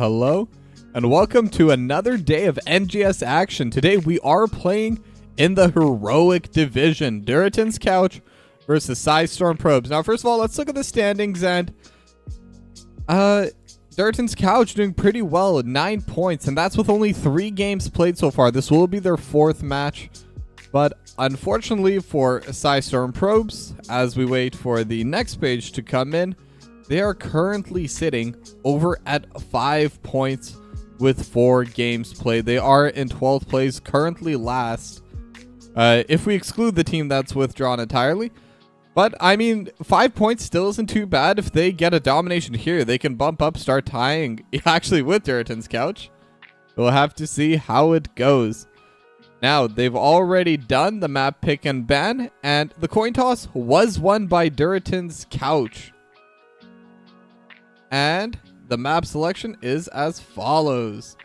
Hello, and welcome to another day of NGS action. Today we are playing in the heroic division, Durotan's Couch versus Psistorm Probes. Now, first of all, let's look at the standings, and Durotan's Couch doing pretty well at 9 points, and that's with only 3 games played so far. This will be their 4th match, but unfortunately for Psistorm Probes, as we wait for the next page to come in, they are currently sitting over at 5 points with 4 games played. They are in 12th place, currently last, if we exclude the team that's withdrawn entirely. But, I mean, 5 points still isn't too bad. If they get a domination here, they can bump up, start tying, actually, with Durotan's couch. We'll have to see how it goes. Now, they've already done the map pick and ban, and the coin toss was won by Durotan's couch. And the map selection is as follows.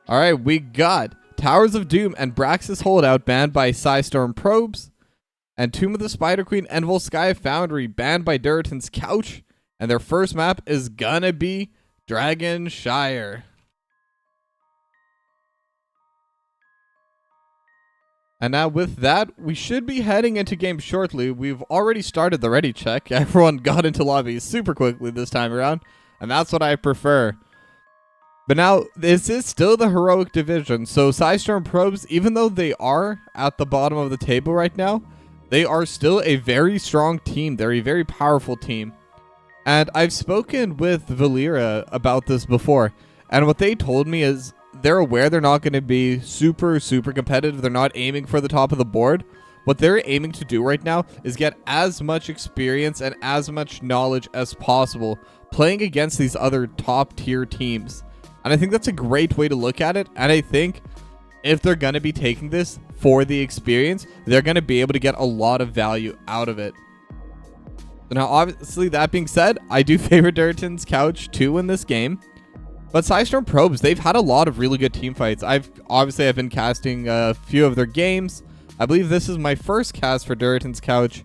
Alright, we got Towers of Doom and Braxis Holdout banned by Psistorm Probes. And Tomb of the Spider Queen and Volskaya Foundry banned by Durotan's couch. And their first map is gonna be Dragonshire. And now with that, we should be heading into game shortly. We've already started the ready check. Everyone got into lobbies super quickly this time around. And that's what I prefer. But now, this is still the heroic division. So Psistorm Probes, even though they are at the bottom of the table right now, they are still a very strong team. They're a very powerful team. And I've spoken with Valera about this before. And what they told me is they're aware they're not going to be super competitive. They're not aiming for the top of the board. What they're aiming to do right now is get as much experience and as much knowledge as possible playing against these other top tier teams. And I think that's a great way to look at it. And I think if they're going to be taking this for the experience, they're going to be able to get a lot of value out of it. So now, obviously, that being said, I do favor Durotan's couch too in this game. But Psistorm Probes, they've had a lot of really good team fights. I've been casting a few of their games. I believe this is my first cast for Durotan's couch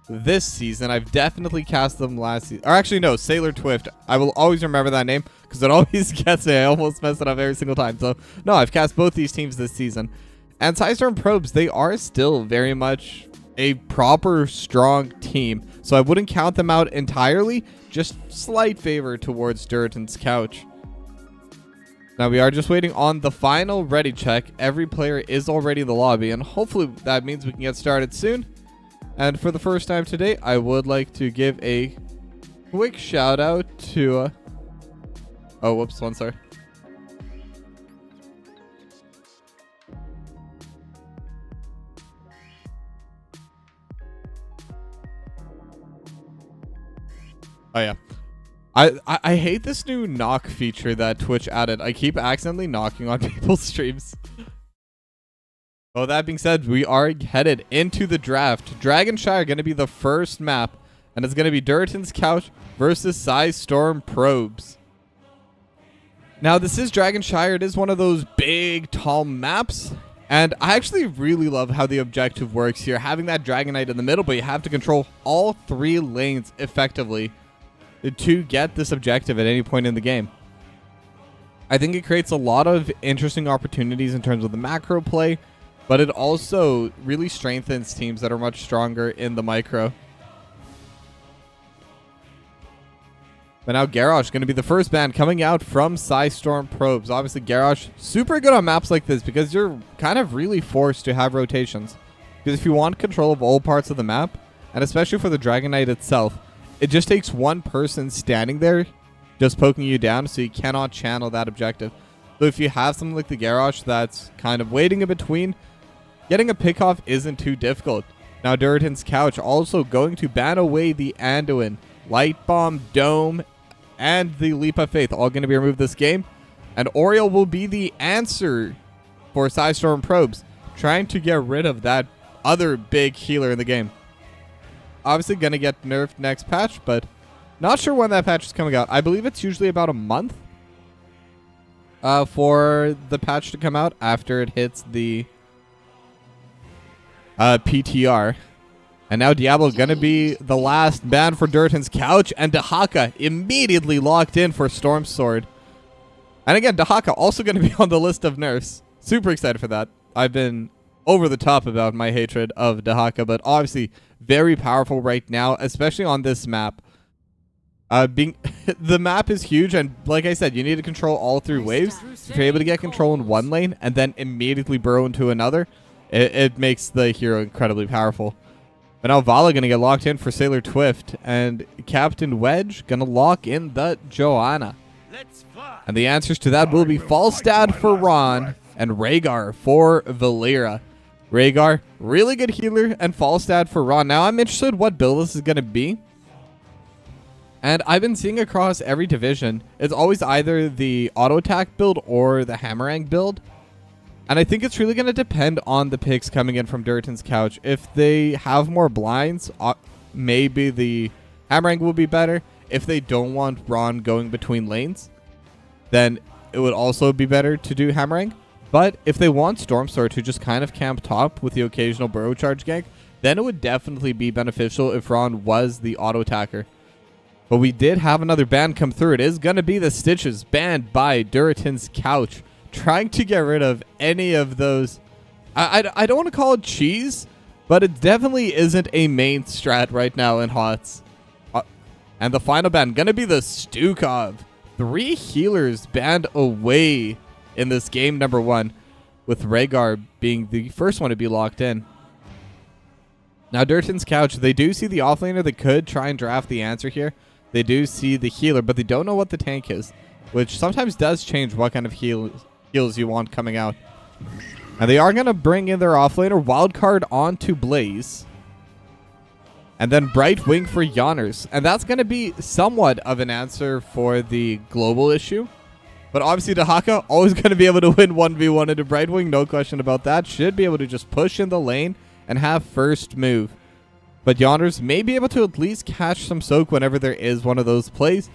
this season. I've definitely cast them last season. Or actually, no, Sailor Twift. I will always remember that name because it always gets me. I almost mess it up every single time. So, no, I've cast both these teams this season. And Psistorm Probes, they are still very much a proper, strong team. So I wouldn't count them out entirely. Just slight favor towards Durotan's couch. Now we are just waiting on the final ready check. Every player is already in the lobby, and hopefully that means we can get started soon. And for the first time today, I would like to give a quick shout out to... oh, whoops, one star. Oh, yeah. I hate this new knock feature that Twitch added. I keep accidentally knocking on people's streams. Well, that being said, we are headed into the draft. Dragonshire going to be the first map, and it's going to be Durotan's couch versus Psistorm Probes. Now, this is Dragonshire. It is one of those big, tall maps, and I actually really love how the objective works here. Having that Dragon Knight in the middle, but you have to control all 3 lanes effectively to get this objective at any point in the game. I think it creates a lot of interesting opportunities in terms of the macro play, but it also really strengthens teams that are much stronger in the micro. But now Garrosh going to be the first ban coming out from Psistorm Probes. Obviously Garrosh super good on maps like this because you're kind of really forced to have rotations. Because if you want control of all parts of the map, and especially for the Dragon Knight itself, it just takes one person standing there just poking you down, so you cannot channel that objective. So if you have something like the Garrosh that's kind of waiting in between, getting a pick off isn't too difficult. Now Durotan's couch also going to ban away the Anduin, Light Bomb, Dome, and the Leap of Faith, all going to be removed this game. And Oriole will be the answer for Psistorm Probes, trying to get rid of that other big healer in the game. Obviously going to get nerfed next patch, but not sure when that patch is coming out. I believe it's usually about a month for the patch to come out after it hits the PTR. And now Diablo is going to be the last ban for Durotan's couch, and Dahaka immediately locked in for Storm Sword. And again, Dahaka also going to be on the list of nerfs. Super excited for that. I've been over the top about my hatred of Dahaka, but obviously very powerful right now, especially on this map. The map is huge, and like I said, you need to control all 3 waves. If you're able to get control in one lane and then immediately burrow into another, it makes the hero incredibly powerful. But now Vala going to get locked in for Sailor Twift, and Captain Wedge going to lock in the Joanna. And the answers to that will be Falstad for Ron and Rhaegar for Valera. Rhaegar, really good healer, and Falstad for Ron. Now I'm interested what build this is going to be. And I've been seeing across every division, it's always either the auto attack build or the Hammerang build. And I think it's really going to depend on the picks coming in from Durotan's couch. If they have more blinds, maybe the Hammerang will be better. If they don't want Ron going between lanes, then it would also be better to do Hammerang. But if they want Stormsword to just kind of camp top with the occasional burrow charge gank, then it would definitely be beneficial if Ron was the auto attacker. But we did have another ban come through. It is going to be the Stitches, banned by Durotan's couch, trying to get rid of any of those. I don't want to call it cheese, but it definitely isn't a main strat right now in HOTS. And the final ban going to be the Stukov. 3 healers banned away in this game number 1, with Rhaegar being the first one to be locked in. Now, Durotan's couch, they do see the offlaner. They could try and draft the answer here. They do see the healer, but they don't know what the tank is, which sometimes does change what kind of heals you want coming out. And they are going to bring in their offlaner, wildcard onto Blaze, and then Brightwing for Yonners. And that's going to be somewhat of an answer for the global issue. But obviously, Dahaka always going to be able to win 1v1 into Brightwing. No question about that. Should be able to just push in the lane and have first move. But Yonners may be able to at least catch some soak whenever there is one of those plays.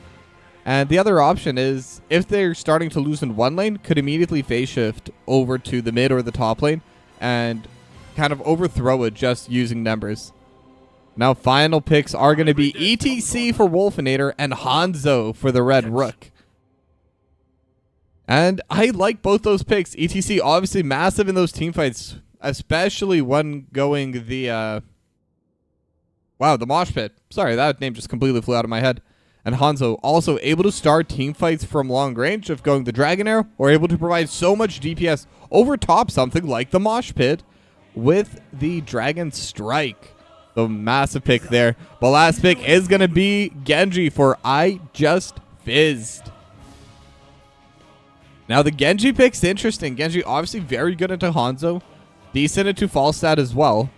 And the other option is, if they're starting to lose in one lane, could immediately phase shift over to the mid or the top lane and kind of overthrow it just using numbers. Now, final picks are going to be ETC for Wolfinator and Hanzo for the Red Rook. And I like both those picks. ETC obviously massive in those team fights, especially when going the the mosh pit. Sorry, that name just completely flew out of my head. And Hanzo also able to start team fights from long range of going the Dragon Arrow, or able to provide so much DPS over top something like the mosh pit with the Dragon Strike. So massive pick there. The last pick is going to be Genji for I Just Fizzed. Now, the Genji pick's interesting. Genji obviously very good into Hanzo, decent into Falstad as well.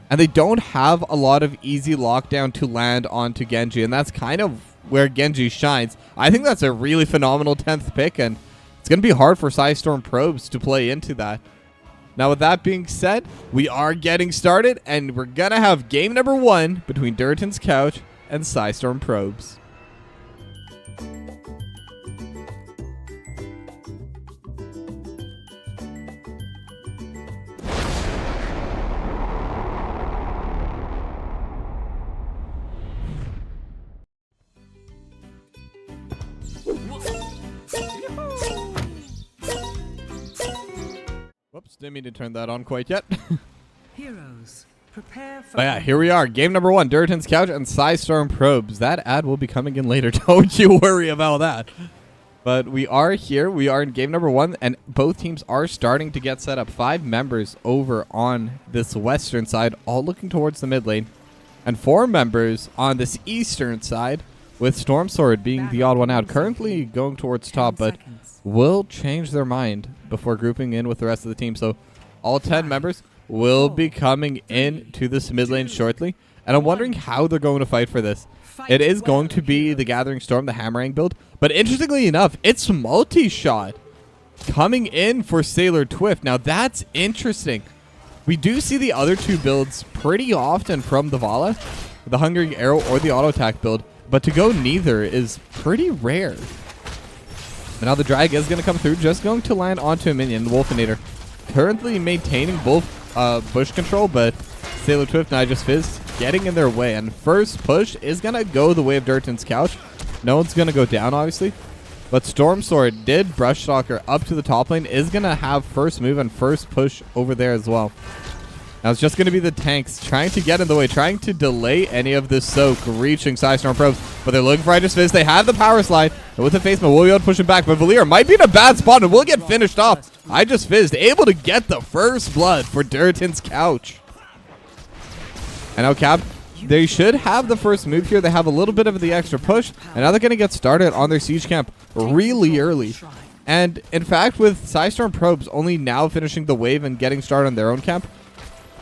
And they don't have a lot of easy lockdown to land onto Genji, and that's kind of where Genji shines. I think that's a really phenomenal 10th pick, and it's going to be hard for Psistorm probes to play into that. Now, with that being said, we are getting started, and we're going to have game number 1 between Durotan's couch and Psistorm probes. Whoops, didn't mean to turn that on quite yet. Heroes, prepare for. But yeah, here we are. Game number 1, Durotan's couch and Psistorm probes. That ad will be coming in later. Don't you worry about that. But we are here. We are in game number 1, and both teams are starting to get set up. 5 members over on this western side, all looking towards the mid lane. And 4 members on this eastern side, with Stormsword being the odd one out. Currently going towards top, but will change their mind before grouping in with the rest of the team. So all 10 members will be coming in to this mid lane shortly. And I'm wondering how they're going to fight for this. It is going to be the Gathering Storm, the Hammerang build. But interestingly enough, it's multi-shot coming in for Sailor Twift. Now that's interesting. We do see the other 2 builds pretty often from the Vala, the Hungering Arrow or the auto attack build. But to go neither is pretty rare. And now the drag is going to come through, just going to land onto a minion, the Wolfinator. Currently maintaining both bush control, but Sailor Twift and I Just Fizzed getting in their way. And first push is going to go the way of Durotan's couch. No one's going to go down, obviously. But Stormsword did brush stalker up to the top lane, is going to have first move and first push over there as well. Now it's just going to be the tanks trying to get in the way, trying to delay any of this soak reaching Psistorm probes. But they're looking for I Just Fizz. They have the power slide. And with the face move, we'll be able to push him back. But Valir might be in a bad spot and will get finished off. I Just Fizzed, able to get the first blood for Durotan's couch. And now Cap, they should have the first move here. They have a little bit of the extra push. And now they're going to get started on their siege camp really early. And in fact, with Psistorm probes only now finishing the wave and getting started on their own camp,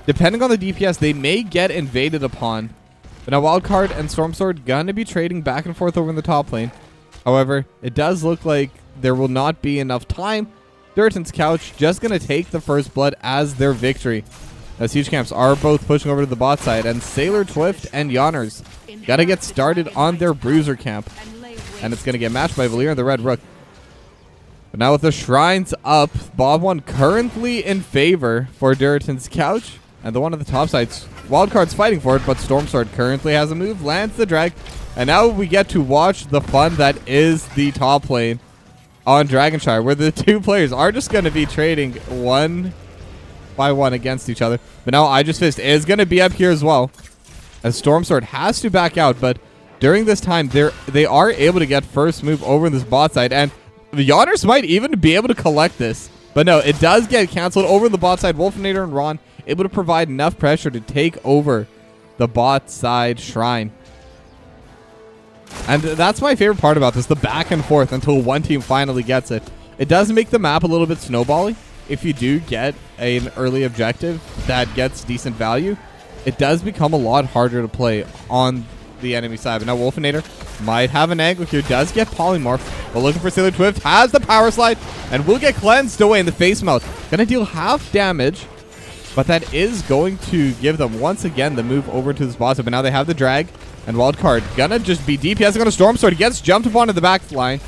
depending on the DPS, they may get invaded upon. But now Wildcard and Stormsword gonna be trading back and forth over in the top lane. However, it does look like there will not be enough time. Durotan's Couch just gonna take the first blood as their victory. As Huge Camps are both pushing over to the bot side, and Sailor Twift and Yonners gotta get started on their Bruiser camp. And it's gonna get matched by Valeera and the Red Rook. But now with the Shrines up, Bob 1 currently in favor for Durotan's Couch. And the one at the top side, Wildcard's fighting for it, but Stormsword currently has a move, lands the drag. And now we get to watch the fun that is the top lane on Dragonshire, where the two players are just going to be trading one by one against each other. But now Aegis Fist is going to be up here as well, as Stormsword has to back out. But during this time, they are able to get first move over in this bot side, and the Yonners might even be able to collect this. But no, it does get canceled over the bot side. Wolfinator and Ron able to provide enough pressure to take over the bot side Shrine. And that's my favorite part about this, the back and forth until one team finally gets it. It does make the map a little bit snowbally. If you do get an early objective that gets decent value, it does become a lot harder to play on the enemy side. But now Wolfinator might have an angle here, does get Polymorph, but looking for Sailor Twift, has the power slide, and will get cleansed away in the face melt. Gonna deal half damage, but that is going to give them once again the move over to this boss. But now they have the drag, and Wildcard gonna just be DPSing on a Stormsword. He gets jumped upon in the back line,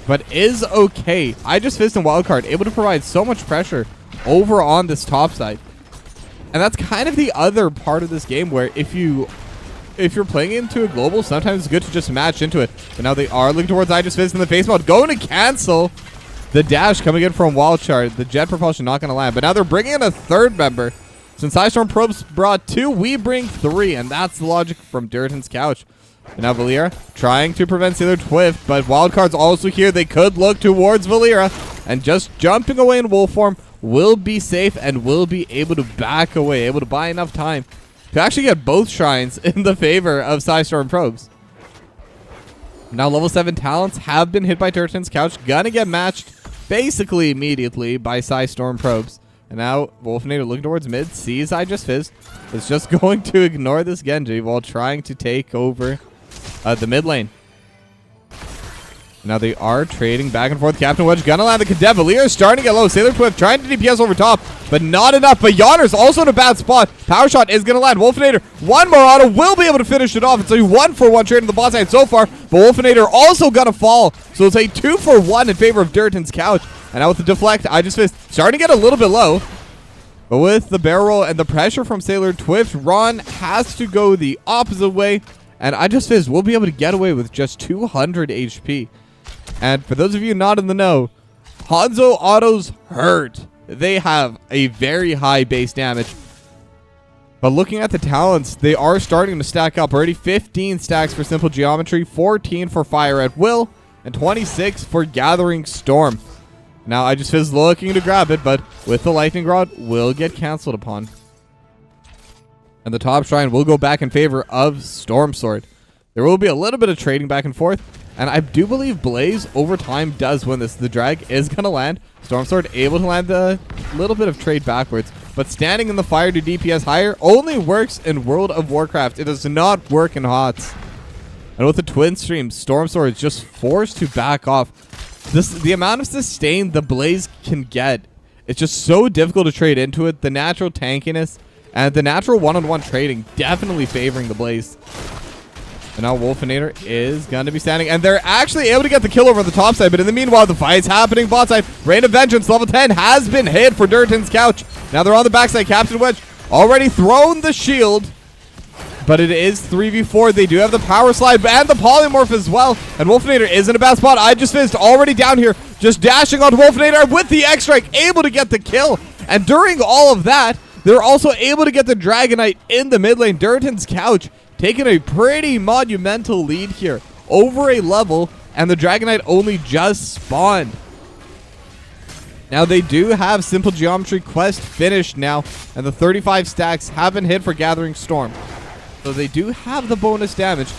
but is okay. Aegis Fist and Wildcard able to provide so much pressure over on this top side. And that's kind of the other part of this game, where if you're playing into a global, sometimes it's good to just match into it. But now they are looking towards Aegis Fist in the face mode, going to cancel the dash coming in from Wildcard. The jet propulsion not going to land. But now they're bringing in a third member. Since Psistorm Probes brought 2, we bring 3. And that's the logic from Durotan's Couch. And now Valeera trying to prevent Sailor Twift, but Wildcard's also here. They could look towards Valeera, and just jumping away in wolf form will be safe and will be able to back away, able to buy enough time to actually get both shrines in the favor of Psistorm Probes. Now level 7 talents have been hit by Durotan's Couch, gonna get matched basically immediately by Psistorm Probes. And now Wolfinator looking towards mid, sees Aegis Fist, is just going to ignore this Genji while trying to take over the mid lane. Now they are trading back and forth. Captain Wedge gonna land the Cadet. Valeera is starting to get low. Sailor Twift trying to DPS over top, but not enough. But Yonner's also in a bad spot. Power Shot is gonna land. Wolfinator, one more auto, will be able to finish it off. It's a 1-for-1 trade on the bot side so far, but Wolfinator also gonna fall. So it's a 2-for-1 in favor of Durotan's Couch. And now with the deflect, Aegis Fist starting to get a little bit low. But with the barrel roll and the pressure from Sailor Twift, Ron has to go the opposite way. And Aegis Fist will be able to get away with just 200 HP. And for those of you not in the know, Hanzo autos hurt. They have a very high base damage. But looking at the talents, they are starting to stack up. Already 15 stacks for Simple Geometry, 14 for Fire at Will, and 26 for Gathering Storm. Now Aegis Fist looking to grab it, but with the Lightning Rod, will get canceled upon. And the top shrine will go back in favor of Stormsword. There will be a little bit of trading back and forth. And I do believe Blaze over time does win this. The drag is going to land. Stormsword able to land a little bit of trade backwards. But standing in the fire to DPS higher only works in World of Warcraft. It does not work in HOTS. And with the twin streams, Stormsword is just forced to back off. The amount of sustain the Blaze can get, it's just so difficult to trade into it. The natural tankiness and the natural one-on-one trading definitely favoring the Blaze. And now Wolfinator is going to be standing, and they're actually able to get the kill over the top side. But in the meanwhile, the fight's happening bot side. Rain of Vengeance level 10 has been hit for Durotan's Couch. Now they're on the backside. Captain Wedge already thrown the shield, but it is 3v4. They do have the power slide and the polymorph as well. And Wolfinator is in a bad spot. Aegis Fist already down here, just dashing on Wolfinator with the X-Strike, able to get the kill. And during all of that, they're also able to get the Dragonite in the mid lane. Durotan's Couch taking a pretty monumental lead here over a level, and the Dragonite only just spawned. Now they do have Simple Geometry quest finished now, and the 35 stacks have been hit for Gathering Storm. So they do have the bonus damage,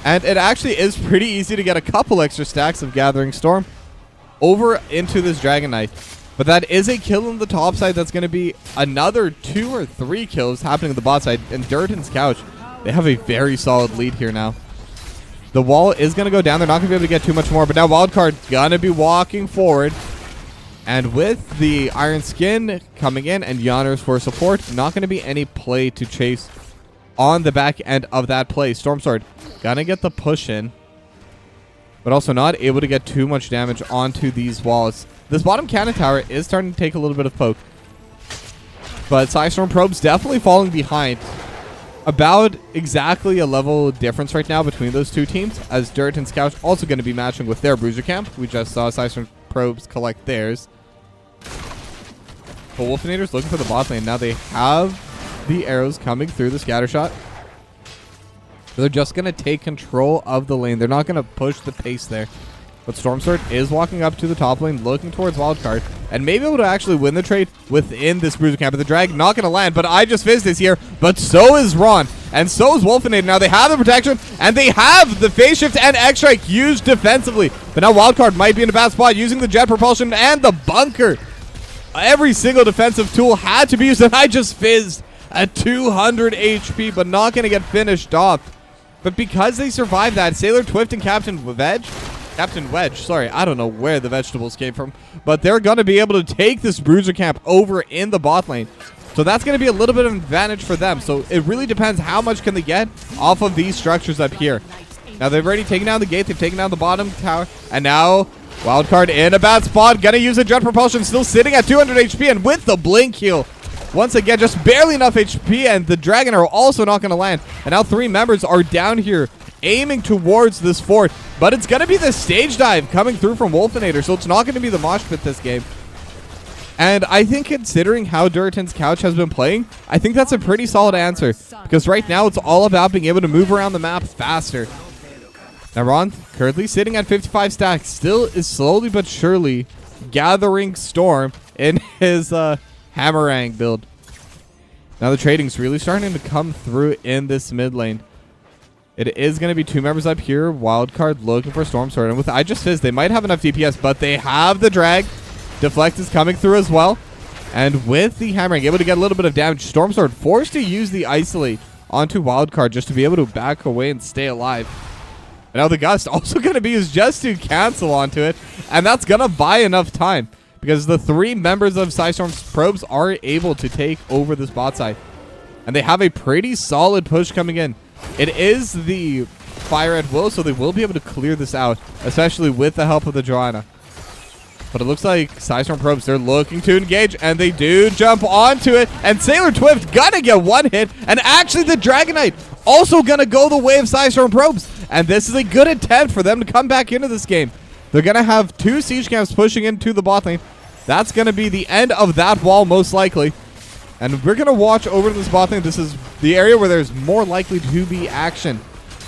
and it actually is pretty easy to get a couple extra stacks of Gathering Storm over into this Dragonite. But that is a kill on the top side. That's going to be another 2 or 3 kills happening on the bot side. And Durotan's Couch, they have a very solid lead here now. The wall is going to go down. They're not going to be able to get too much more. But now Wildcard going to be walking forward. And with the Iron Skin coming in and Yonners for support, not going to be any play to chase on the back end of that play. Stormsword going to get the push in, but also not able to get too much damage onto these walls. This bottom cannon tower is starting to take a little bit of poke. But Psistorm Probe's definitely falling behind. About exactly a level difference right now between those two teams, as Durotan's Couch also going to be matching with their Bruiser Camp. We just saw Psistorm Probes collect theirs. But Wolfinator's looking for the bot lane. Now they have the arrows coming through the scatter shot. They're just going to take control of the lane. They're not going to push the pace there. But Stormsword is walking up to the top lane, looking towards Wildcard, and maybe able to actually win the trade within this Bruiser Camp. But the drag not going to land, but I Just Fizz is here, but so is Ron, and so is Wolfinator. Now they have the protection, and they have the phase shift and X-Strike used defensively. But now Wildcard might be in a bad spot using the jet propulsion and the bunker. Every single defensive tool had to be used, and I Just Fizzed at 200 HP, but not going to get finished off. But because they survived that, Sailor Twift and Captain Wedge, sorry, I don't know where the vegetables came from, but they're going to be able to take this Bruiser Camp over in the bot lane. So that's going to be a little bit of an advantage for them. So it really depends how much can they get off of these structures up here. Now they've already taken down the gate, they've taken down the bottom tower, and now Wildcard in a bad spot, going to use a jet propulsion, still sitting at 200 HP, and with the blink heal. Once again, just barely enough HP, and the Dragon Arrow also not going to land. And now 3 members are down here aiming towards this fort. But it's going to be the stage dive coming through from Wolfinator, so it's not going to be the mosh pit this game. And I think considering how Durotan's Couch has been playing, I think that's a pretty solid answer. Because right now, it's all about being able to move around the map faster. Now Ron, currently sitting at 55 stacks, still is slowly but surely gathering Storm in his Hammerang build. Now the trading's really starting to come through in this mid lane. It is going to be 2 members up here. Wildcard looking for Stormsword. And with I Just Fizz, they might have enough DPS, but they have the drag. Deflect is coming through as well. And with the Hammerang, able to get a little bit of damage. Stormsword forced to use the Isolate onto Wildcard just to be able to back away and stay alive. And now the Gust also going to be used just to cancel onto it. And that's going to buy enough time, because the 3 members of Psistorm's Probes are able to take over this bot side. And they have a pretty solid push coming in. It is the Fire at Will, so they will be able to clear this out, especially with the help of the Joanna. But it looks like Psistorm Probes, they're looking to engage, and they do jump onto it. And Sailor Twift gonna get 1 hit, and actually the Dragonite also gonna go the way of Psistorm Probes. And this is a good attempt for them to come back into this game. They're gonna have 2 siege camps pushing into the bot lane. That's gonna be the end of that wall, most likely. And we're gonna watch over to this bot lane. This is the area where there's more likely to be action.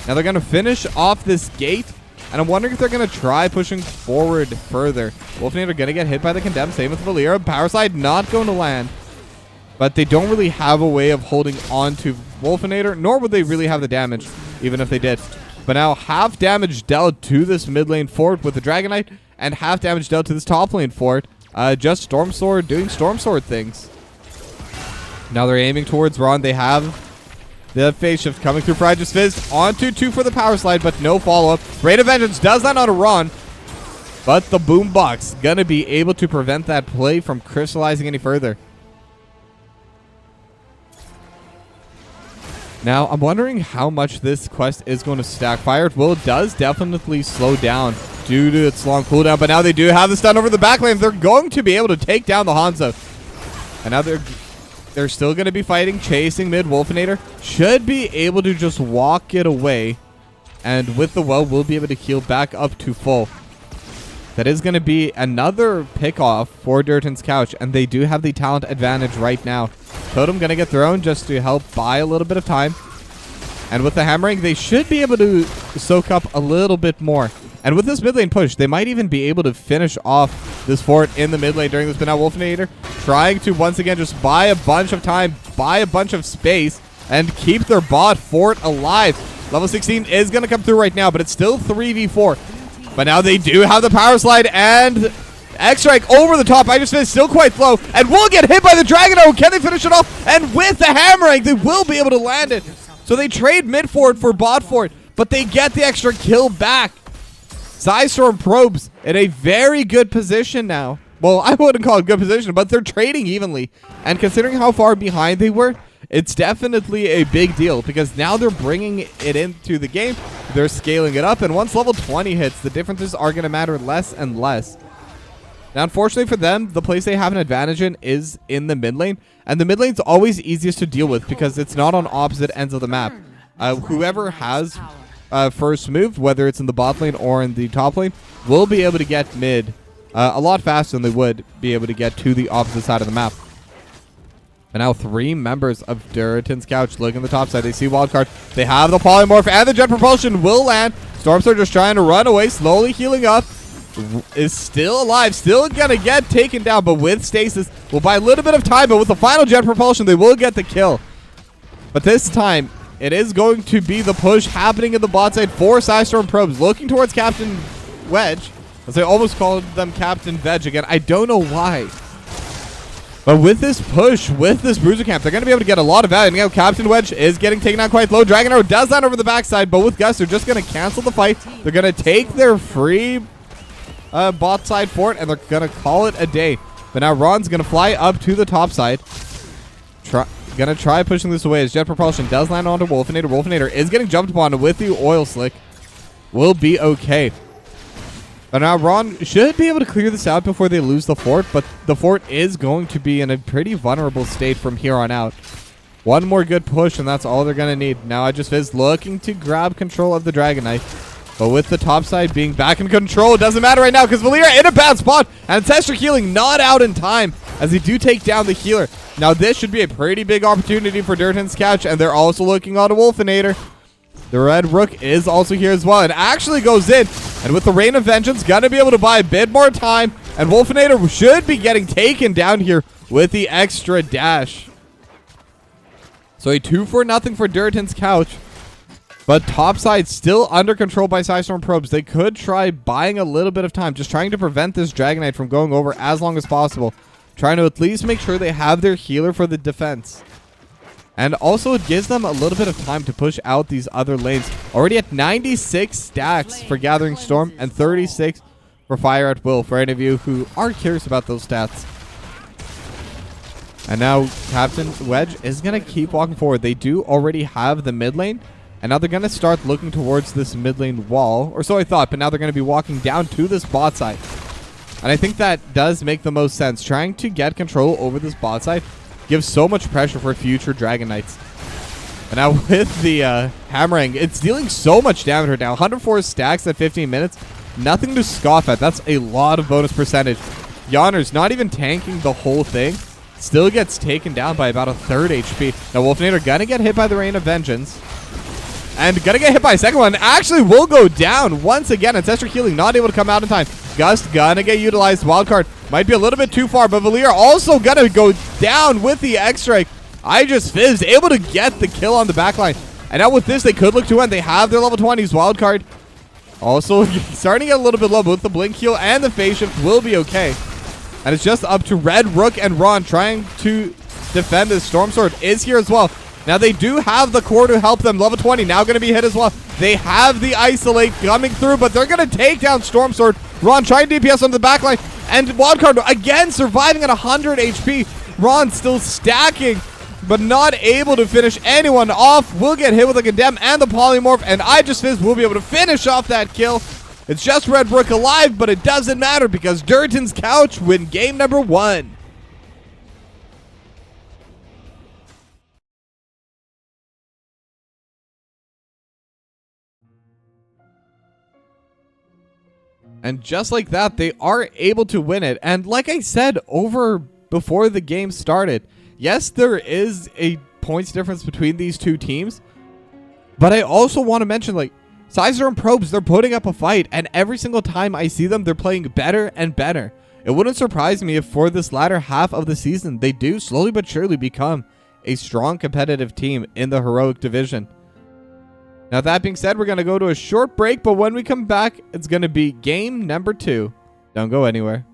Now they're gonna finish off this gate, and I'm wondering if they're gonna try pushing forward further. Wolfinator gonna get hit by the Condemn. Same with Valera. Power Slide not going to land. But they don't really have a way of holding on to Wolfinator, nor would they really have the damage, even if they did. But now half damage dealt to this mid lane fort with the Dragonite, and half damage dealt to this top lane fort. Just Stormsword doing Stormsword things. Now they're aiming towards Ron. They have the phase shift coming through for I Just Fizz. Onto 2 for the power slide, but no follow-up. Raid of Vengeance does that on a Ron, but the Boombox gonna be able to prevent that play from crystallizing any further. Now, I'm wondering how much this quest is going to stack. Fire at Will does definitely slow down due to its long cooldown, but now they do have the stun over the back lane. They're going to be able to take down the Hanzo. And now they're still going to be fighting, chasing mid. Wolfinator should be able to just walk it away. And with the well, we'll be able to heal back up to full. That is going to be another pick-off for Durotan's Couch, and they do have the talent advantage right now. Totem going to get thrown just to help buy a little bit of time. And with the Hammering, they should be able to soak up a little bit more. And with this mid lane push, they might even be able to finish off this fort in the mid lane during this. But now Wolfinator trying to once again just buy a bunch of time, buy a bunch of space, and keep their bot fort alive. Level 16 is going to come through right now, but it's still 3v4. But now they do have the power slide, and X-Strike over the top. I just missed, still quite low. And will get hit by the Dragon Arrow. Can they finish it off? And with the hammering, they will be able to land it. So they trade mid for it for bot for it, but they get the extra kill back. Psistorm probes in a very good position now. Well, I wouldn't call it good position, but they're trading evenly. And considering how far behind they were, it's definitely a big deal because now they're bringing it into the game. They're scaling it up, and once level 20 hits, the differences are going to matter less and less. Now, unfortunately for them, the place they have an advantage in is in the mid lane. And the mid lane's always easiest to deal with because it's not on opposite ends of the map. Whoever has first move, whether it's in the bot lane or in the top lane, will be able to get mid a lot faster than they would be able to get to the opposite side of the map. And now 3 members of Durotan's couch looking at the top side. They see wildcard. They have the polymorph, and the jet propulsion will land. Stormstorm just trying to run away, slowly healing up. Is still alive, still gonna get taken down, but with stasis will buy a little bit of time, but with the final jet propulsion they will get the kill. But this time it is going to be the push happening in the bot side for Psistorm probes looking towards Captain Wedge, as I almost called them Captain Veg again. I don't know why, but with this push, with this bruiser camp, they're going to be able to get a lot of value. And now Captain Wedge is getting taken out quite low. Dragon Arrow does land over the backside, but with Gus they're just going to cancel the fight. They're going to take their free bot side fort, and they're gonna call it a day. But now Ron's gonna fly up to the top side, gonna try pushing this away as jet propulsion does land onto Wolfinator. Wolfinator is getting jumped upon with the oil slick. Will be okay. But now Ron should be able to clear this out before they lose the fort, but the fort is going to be in a pretty vulnerable state from here on out. One more good push and that's all they're gonna need. Now Aegis looking to grab control of the Dragon Knight. But with the top side being back in control, it doesn't matter right now because Valyria in a bad spot. And Ancestral Healing not out in time as they do take down the healer. Now this should be a pretty big opportunity for Durotan's couch, and they're also looking on a Wolfinator. The Red Rook is also here as well and actually goes in. And with the Rain of Vengeance, gonna be able to buy a bit more time. And Wolfinator should be getting taken down here with the extra dash. So a 2-for-0 for Durotan's couch. But topside still under control by Psistorm probes. They could try buying a little bit of time, just trying to prevent this Dragon Knight from going over as long as possible. Trying to at least make sure they have their healer for the defense. And also it gives them a little bit of time to push out these other lanes. Already at 96 stacks for Gathering Storm and 36 for Fire at Will, for any of you who are curious about those stats. And now Captain Wedge is going to keep walking forward. They do already have the mid lane. And now they're going to start looking towards this mid lane wall. Or so I thought, but now they're going to be walking down to this bot side. And I think that does make the most sense. Trying to get control over this bot side gives so much pressure for future Dragon Knights. And now with the hammering, it's dealing so much damage right now. 104 stacks at 15 minutes. Nothing to scoff at. That's a lot of bonus percentage. Yawner's not even tanking the whole thing. Still gets taken down by about a third HP. Now Wolfinator going to get hit by the Rain of Vengeance. And gonna get hit by a second one. Actually will go down once again. Ancestral Healing not able to come out in time. Gust gonna get utilized. Wildcard might be a little bit too far, but Valyria also gonna go down with the X-Strike. Aegis Fizz able to get the kill on the backline. And now with this, they could look to end. They have their level 20s. Wildcard also starting to get a little bit low, but with the Blink Heal and the Phase Shift will be okay. And it's just up to Red Rook and Ron trying to defend this. Storm Sword is here as well. Now they do have the core to help them. Level 20 now going to be hit as well. They have the Isolate coming through, but they're going to take down Storm Sword. Ron trying DPS on the backline. And Wildcard again surviving at 100 HP. Ron still stacking, but not able to finish anyone off. Will get hit with a Condemn and the Polymorph. And Aegis Fizz will be able to finish off that kill. It's just Red Brook alive, but it doesn't matter because Durotan's couch win game number 1. And just like that, they are able to win it. And like I said over before the game started, yes, there is a points difference between these two teams. But I also want to mention, like, Psistorm probes, they're putting up a fight. And every single time I see them, they're playing better and better. It wouldn't surprise me if for this latter half of the season, they do slowly but surely become a strong competitive team in the Heroic Division. Now, that being said, we're going to go to a short break, but when we come back, it's going to be game number 2. Don't go anywhere.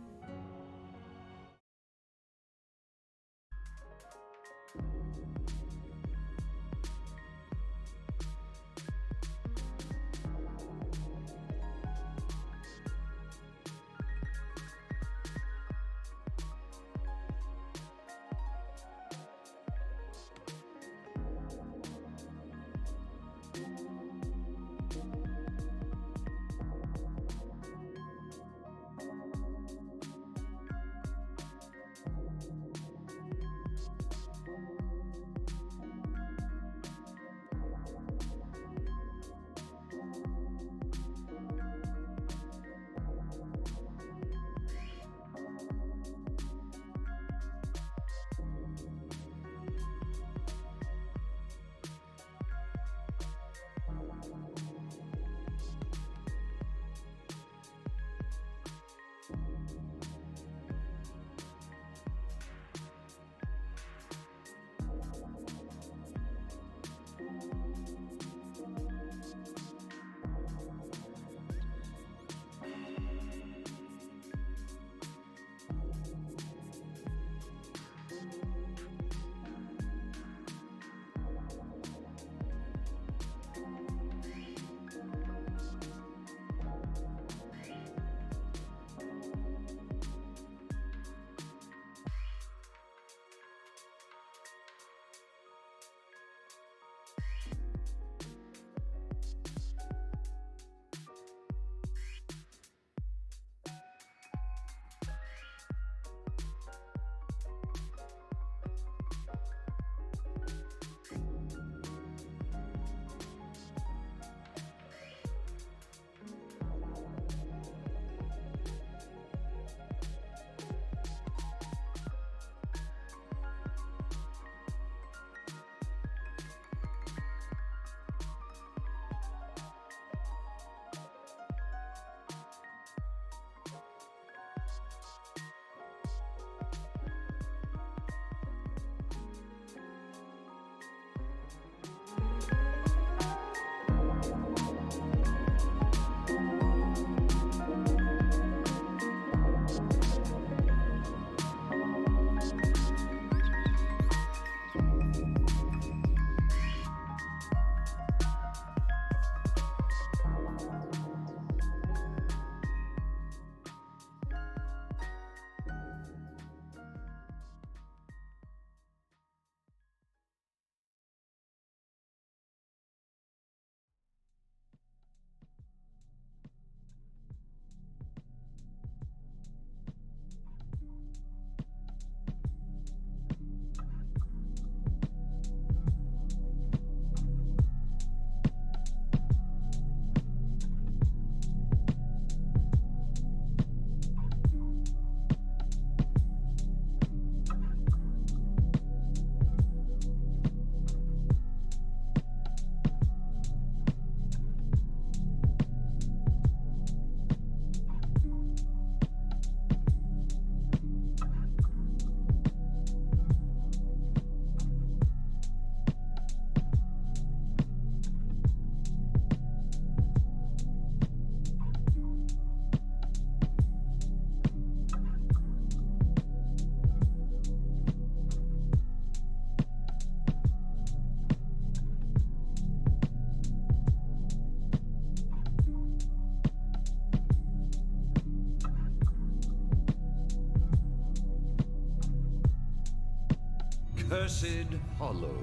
Cursed Hollow.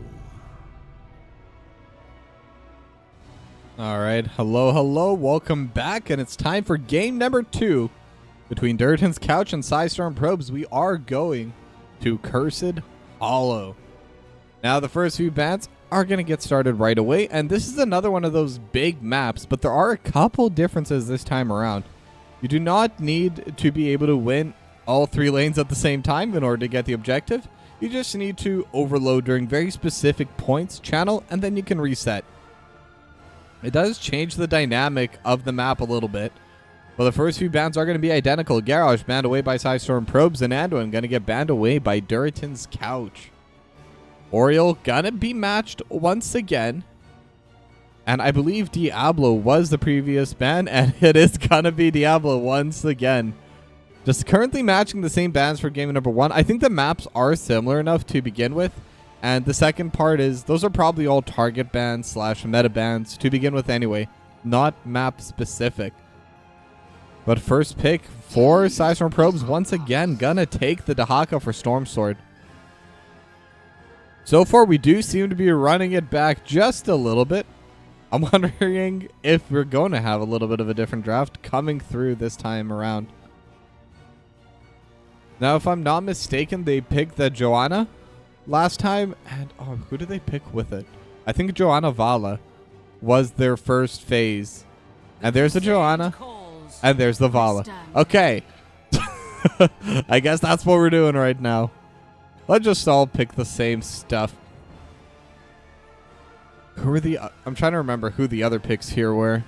All right, hello, welcome back, and it's time for game number 2 between Durotan's Couch and Psistorm Probes. We are going to Cursed Hollow. Now, the first few bans are going to get started right away, and this is another one of those big maps, but there are a couple differences this time around. You do not need to be able to win all 3 lanes at the same time in order to get the objective. You just need to overload during very specific points, channel, and then you can reset. It does change the dynamic of the map a little bit. Well, the first few bans are going to be identical. Garage banned away by Psistorm Probes, and Anduin going to get banned away by Durotan's Couch. Oriole gonna be matched once again. And I believe Diablo was the previous ban, and it is gonna be Diablo once again. Just currently matching the same bans for game number 1. I think the maps are similar enough to begin with. And the second part is, those are probably all target bans / meta bans to begin with anyway. Not map specific. But first pick for Psistorm Probes, once again, gonna take the Dahaka for Storm Sword. So far, we do seem to be running it back just a little bit. I'm wondering if we're going to have a little bit of a different draft coming through this time around. Now, if I'm not mistaken, they picked the Joanna last time. And, oh, who did they pick with it? I think Joanna Vala was their first phase. And there's the Joanna. And there's the Vala. Okay. I guess that's what we're doing right now. Let's just all pick the same stuff. Who are the... I'm trying to remember who the other picks here were.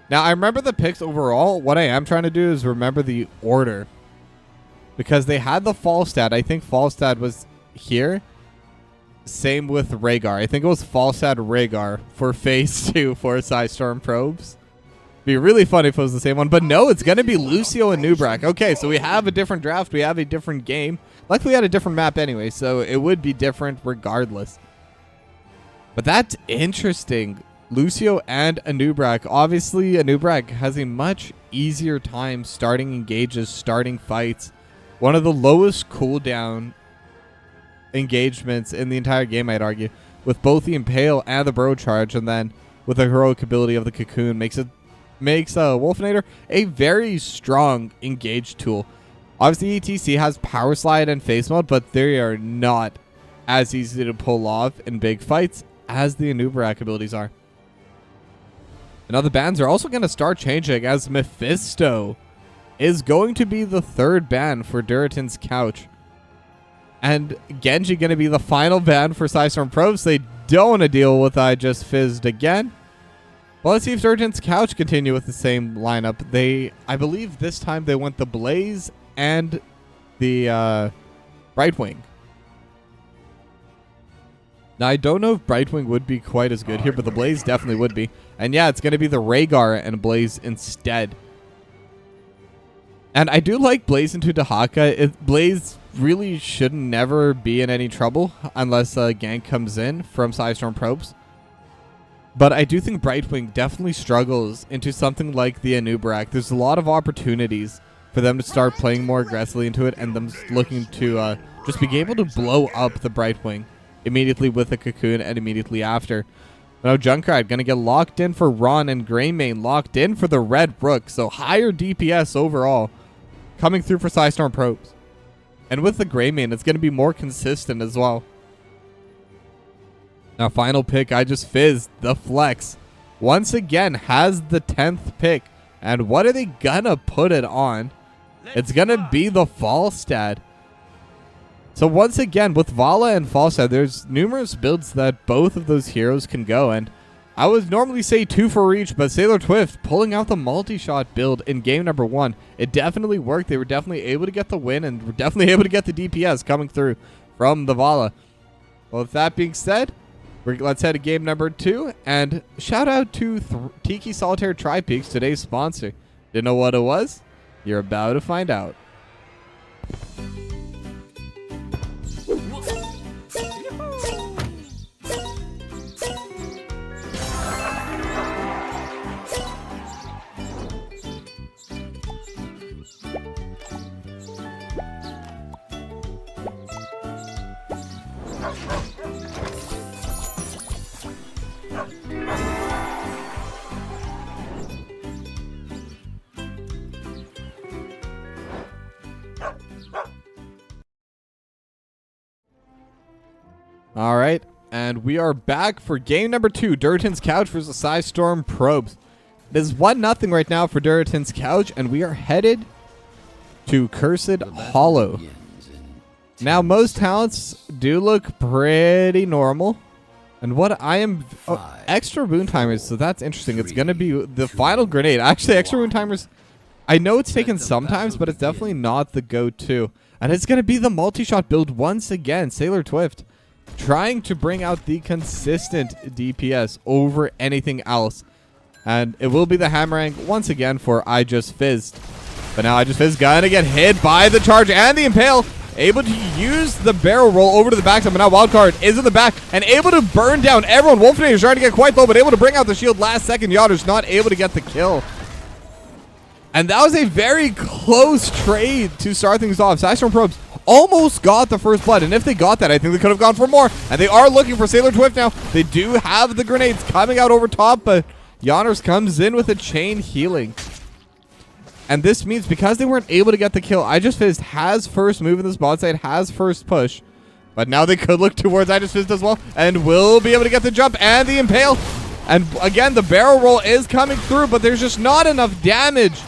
Now, I remember the picks overall. What I am trying to do is remember the order. Because they had the Falstad. I think Falstad was here. Same with Rhaegar. I think it was Falstad Rhaegar for phase 2 for Psistorm Probes. Be really funny if it was the same one. But no, it's going to be Lucio and Nubrak. Okay, so we have a different draft. We have a different game. Luckily, we had a different map anyway, so it would be different regardless. But that's interesting. Lucio and Anubrak. Obviously, Anubrak has a much easier time starting engages, starting fights. One of the lowest cooldown engagements in the entire game, I'd argue, with both the Impale and the Burrow Charge, and then with the heroic ability of the Cocoon, makes Wolfinator a very strong engage tool. Obviously, ETC has Power Slide and Face Mode, but they are not as easy to pull off in big fights as the Anubrak abilities are. And now the bans are also going to start changing, as Mephisto is going to be the 3rd ban for Durotan's Couch. And Genji going to be the final ban for Psistorm Probes. They don't want to deal with I just fizzed again. Well, let's see if Durotan's Couch continue with the same lineup. I believe this time they went the Blaze and the Brightwing. Now, I don't know if Brightwing would be quite as good here, but the Blaze definitely would be. And yeah, it's going to be the Rhaegar and Blaze instead. And I do like Blaze into Dahaka. Blaze really should never be in any trouble unless a gank comes in from Psistorm Probes. But I do think Brightwing definitely struggles into something like the Anubrak. There's a lot of opportunities for them to start playing more aggressively into it, and them looking to just be able to blow up the Brightwing immediately with a Cocoon and immediately after. Now Junkrat going to get locked in for Ron, and Greymane locked in for the Red Rook. So higher DPS overall coming through for Psistorm Probes. And with the Greymane, it's going to be more consistent as well. Now, final pick, I just fizzed. The Flex once again has the 10th pick. And what are they going to put it on? It's going to be the Falstad. So once again, with Vala and Falstad, there's numerous builds that both of those heroes can go. And I would normally say 2 for each, but Sailor Twift pulling out the multi-shot build in game number 1. It definitely worked. They were definitely able to get the win, and were definitely able to get the DPS coming through from the Vala. Well, with that being said, let's head to game number 2. And shout out to Tiki Solitaire 3peaks, today's sponsor. Didn't know what it was? You're about to find out. All right, and we are back for game number 2, Durotan's Couch versus Psistorm Probes. It is 1-0 right now for Durotan's Couch, and we are headed to Cursed Hollow. Now, most talents do look pretty normal. And what I am... extra boon timers, so that's interesting. It's going to be the final grenade. Actually, extra boon timers, I know it's taken sometimes, but it's definitely not the go-to. And it's going to be the multi-shot build once again. Sailor Twift trying to bring out the consistent DPS over anything else. And it will be the Hammerang once again for I Just Fizzed. But now I Just Fizzed gonna get hit by the charge and the Impale. Able to use the barrel roll over to the backside, but now Wildcard is in the back and able to burn down everyone. Wolfinator is trying to get quite low, but able to bring out the shield last second. Yatter's not able to get the kill. And that was a very close trade to start things off. Psistorm Probes almost got the first blood, and if they got that, I think they could have gone for more. And they are looking for Sailor Twift now. They do have the grenades coming out over top, but Yanners comes in with a chain healing. And this means because they weren't able to get the kill, I Just Fizzed has first move in this bot side, has first push. But now they could look towards I Just Fizzed as well, and will be able to get the jump and the Impale. And again, the barrel roll is coming through, but there's just not enough damage.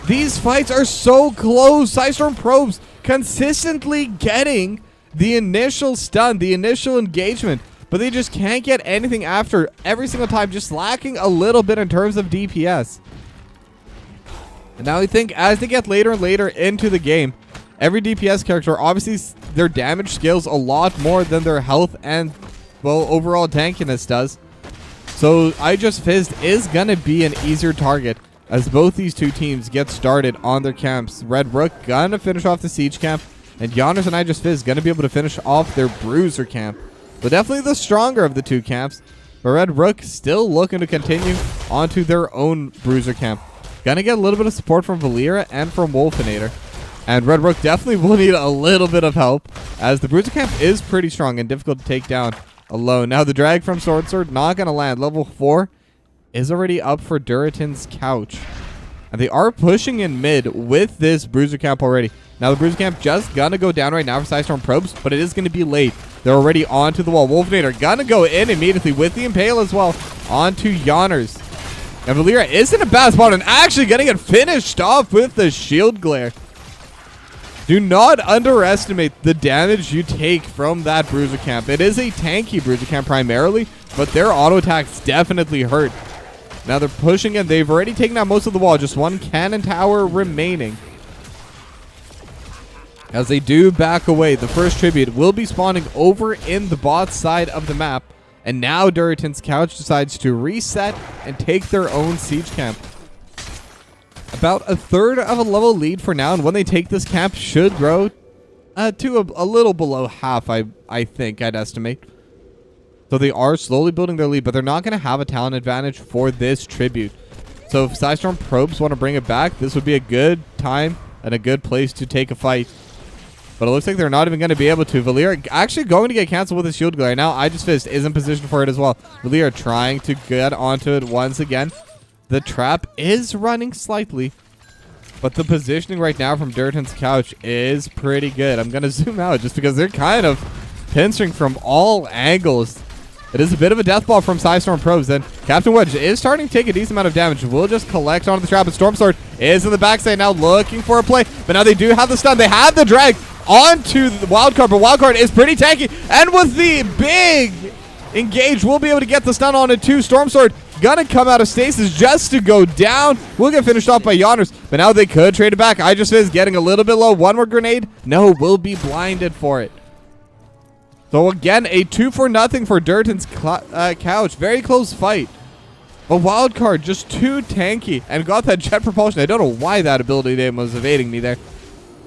These fights are so close. Psistorm Probes consistently getting the initial stun, the initial engagement, but they just can't get anything after every single time, just lacking a little bit in terms of DPS. And now I think as they get later and later into the game, every DPS character, obviously their damage scales a lot more than their health and, well, overall tankiness does. So I Just Fizzed is going to be an easier target as both these two teams get started on their camps. Red Rook gonna finish off the siege camp, and Yanners and I Just Fizz gonna be able to finish off their bruiser camp. But definitely the stronger of the two camps. But Red Rook still looking to continue onto their own bruiser camp. Gonna get a little bit of support from Valeera and from Wolfinator. And Red Rook definitely will need a little bit of help, as the bruiser camp is pretty strong and difficult to take down alone. Now the drag from Sword not gonna land. Level 4 is already up for Durotan's Couch. And they are pushing in mid with this bruiser camp already. Now the bruiser camp just gonna go down right now for Psistorm Probes, but it is gonna be late. They're already onto the wall. Wolfinator gonna go in immediately with the Impale as well onto Yanners. And Valeera is in a bad spot and actually gonna get finished off with the shield glare. Do not underestimate the damage you take from that bruiser camp. It is a tanky bruiser camp primarily, but their auto attacks definitely hurt. Now they're pushing in. They've already taken out most of the wall. Just one cannon tower remaining. As they do back away, the first tribute will be spawning over in the bot side of the map. And now Durotan's Couch decides to reset and take their own siege camp. About a third of a level lead for now. And when they take this camp, should grow to a little below half, I think I'd estimate. So they are slowly building their lead, but they're not going to have a talent advantage for this tribute. So if Psistorm Probes want to bring it back, this would be a good time and a good place to take a fight. But it looks like they're not even going to be able to. Valeera actually going to get canceled with a shield glare. Now I Just Fizzed is in position for it as well. Valeera trying to get onto it once again. The trap is running slightly, but the positioning right now from Durotan's Couch is pretty good. I'm going to zoom out just because they're kind of pincering from all angles. It is a bit of a death ball from Psistorm Probes. Then Captain Wedge is starting to take a decent amount of damage. We'll just collect onto the trap. And Storm Sword is in the backside now looking for a play. But now they do have the stun. They have the drag onto the Wildcard. But Wildcard is pretty tanky. And with the big engage, we'll be able to get the stun on it too. Storm Sword gonna come out of stasis just to go down. We'll get finished off by Yanners. But now they could trade it back. I Just Fizzed getting a little bit low. One more grenade. No, we'll be blinded for it. So again, a 2-0 for Durotan's Couch. Very close fight. But Wildcard just too tanky and got that jet propulsion. I don't know why that ability name was evading me there.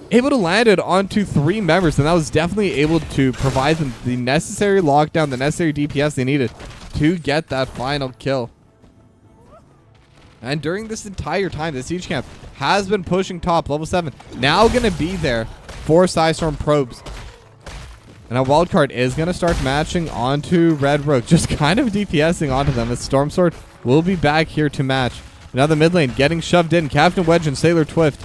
Able to land it onto 3 members, and that was definitely able to provide them the necessary lockdown, the necessary DPS they needed to get that final kill. And during this entire time, the siege camp has been pushing top, level 7. Now going to be there for Psistorm Probes. And now Wildcard is going to start matching onto Red Rook, just kind of DPSing onto them as Storm Sword will be back here to match. Now the mid lane getting shoved in. Captain Wedge and Sailor Twift